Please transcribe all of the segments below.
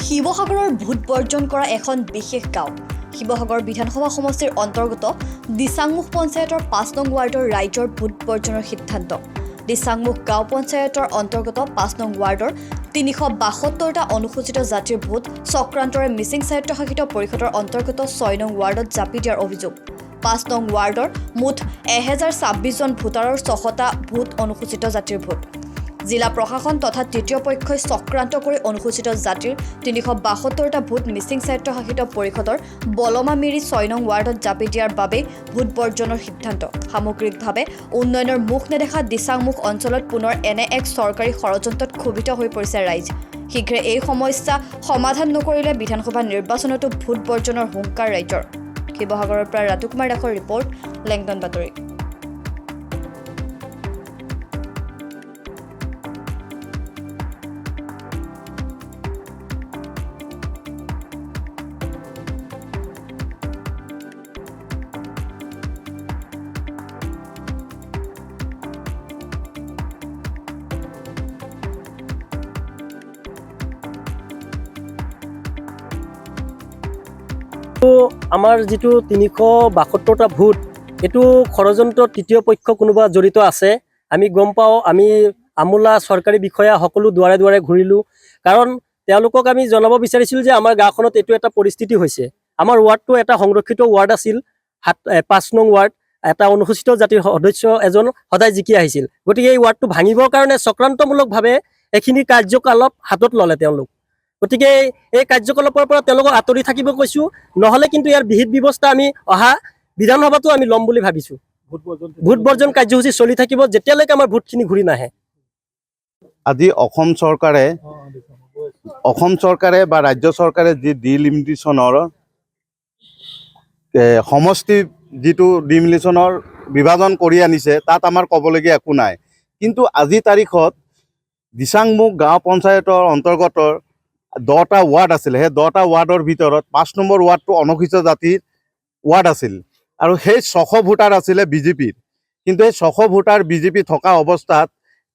শিৱসাগৰৰ ভোট বৰ্জন কৰা এখন বিশেষ গাঁও। শিৱসাগৰ বিধানসভা সমষ্টিৰ অন্তৰ্গত দিচাংমুখ পঞ্চায়তৰ ৫ নং ৱাৰ্ডৰ ৰাইজৰ ভোট বৰ্জনৰ সিদ্ধান্ত। দিচাংমুখ গাঁও পঞ্চায়তৰ অন্তৰ্গত ৫ নং ৱাৰ্ডৰ ৩৭২টা অনুসূচিত জাতিৰ ভোট চক্ৰান্তৰে মিচিং স্বায়ত্তশাসিত পৰিষদৰ অন্তৰ্গত ৬ নং ৱাৰ্ডত জাপি দিয়াৰ অভিযোগ। ৫ নং ৱাৰ্ডৰ মুঠ ১০২৬ জন ভোটাৰৰ ৬টা ভোট অনুসূচিত জাতিৰ ভোট। জিলা প্ৰশাসন তথা তৃতীয় পক্ষই চক্ৰান্ত কৰি অনুসূচিত জাতিৰ ৩৭২টা ভোট মিচিং স্বায়ত্তশাসিত পৰিষদৰ বলমা মিৰি ৬ নং ৱাৰ্ডত জাপি দিয়াৰ বাবে ভোট বৰ্জনৰ সিদ্ধান্ত। সামগ্ৰিকভাৱে উন্নয়নৰ মুখ নেদেখা দিচাংমুখ অঞ্চলত পুনৰ এনে এক চৰকাৰী ষড়যন্ত্ৰত ক্ষোভিত হৈ পৰিছে ৰাইজ। শীঘ্ৰে এই সমস্যা সমাধান নকৰিলে বিধানসভা নিৰ্বাচনতো ভোট বৰ্জনৰ হুংকাৰ ৰাইজৰ। শিৱসাগৰৰ পৰা ৰাতু কুমাৰ দাসৰ ৰিপৰ্ট, লেংটন বাতৰি। আমাৰ যিটো ৩৭২টা ভোট, এইটো ষড়যন্ত্ৰ তৃতীয় পক্ষ কোনোবা জড়িত আছে। আমি গম পাওঁ, আমি আমোলা চৰকাৰী বিষয়া সকলো দুৱাৰে দুৱাৰে ঘূৰিলোঁ। কাৰণ তেওঁলোকক আমি জনাব বিচাৰিছিলোঁ যে আমাৰ গাঁওখনত এইটো এটা পৰিস্থিতি হৈছে। আমাৰ ৱাৰ্ডটো এটা সংৰক্ষিত ৱাৰ্ড আছিল, ৫ নং ৱাৰ্ড। এটা অনুসূচিত জাতিৰ সদস্য এজন সদায় জিকি আহিছিল। গতিকে এই ৱাৰ্ডটো ভাঙিবৰ কাৰণে চক্ৰান্তমূলকভাৱে এইখিনি কাৰ্যকলাপ হাতত ল'লে তেওঁলোক। গতিকে এই কাৰ্যকলাপৰ পৰা তেওঁলোকক আঁতৰি থাকিব কৈছোঁ, নহ'লে কিন্তু ইয়াৰ বিহিত ব্যৱস্থা আমি অহা বিধানসভাতো আমি ল'ম বুলি ভাবিছোঁ। ভোট বৰ্জন কাৰ্যসূচী চলি থাকিব যেতিয়ালৈকে আমাৰ ভোটখিনি ঘূৰি নাহে। আজি অসম চৰকাৰে বা ৰাজ্য চৰকাৰে যি ডিলিমিটেশ্যনৰ সমষ্টি যিটো ডিলিমিটেশ্যনৰ বিভাজন কৰি আনিছে, তাত আমাৰ ক'বলগীয়া একো নাই। কিন্তু আজি তাৰিখত দিচাংমুখ গাঁও পঞ্চায়তৰ অন্তৰ্গত 10টা ৱাৰ্ড আছিলে। সেই 10টা ৱাৰ্ডৰ ভিতৰত 5 নম্বৰ ৱাৰ্ডটো অনুসূচিত জাতিৰ ৱাৰ্ড আছিল আৰু সেই 600 ভোটাৰ আছিলে বিজেপিৰ। কিন্তু সেই 600 ভোটাৰ বিজেপি থকা অৱস্থাত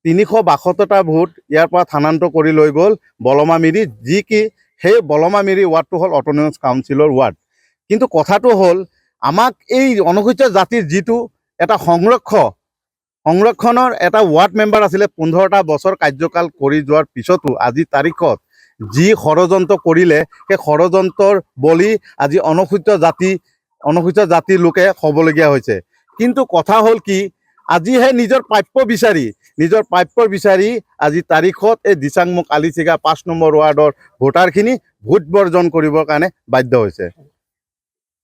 ৩৬২টা ভোট ইয়াৰ পৰা স্থানান্তৰ কৰি লৈ গ'ল বলমা মিৰি, যি কি সেই বলমা মিৰি ৱাৰ্ডটো হ'ল অট'নমাছ কাউন্সিলৰ ৱাৰ্ড। কিন্তু কথাটো হ'ল, আমাক এই অনুসূচিত জাতিৰ যিটো এটা সংৰক্ষণৰ এটা ৱাৰ্ড মেম্বাৰ আছিলে, 15টা বছৰ কাৰ্যকাল কৰি যোৱাৰ পিছতো আজি তাৰিখত যি ষড়যন্ত্ৰ কৰিলে, সেই ষড়যন্ত্ৰৰ বলি আজি অনুসূচিত জাতিৰ লোকে হ'বলগীয়া হৈছে। কিন্তু কথা হ'ল কি, আজিহে নিজৰ প্ৰাপ্য বিচাৰি আজি তাৰিখত এই দিচাংমুখ আলিচিগা 5 নম্বৰ ৱাৰ্ডৰ ভোটাৰখিনি ভোট বৰ্জন কৰিবৰ কাৰণে বাধ্য হৈছে।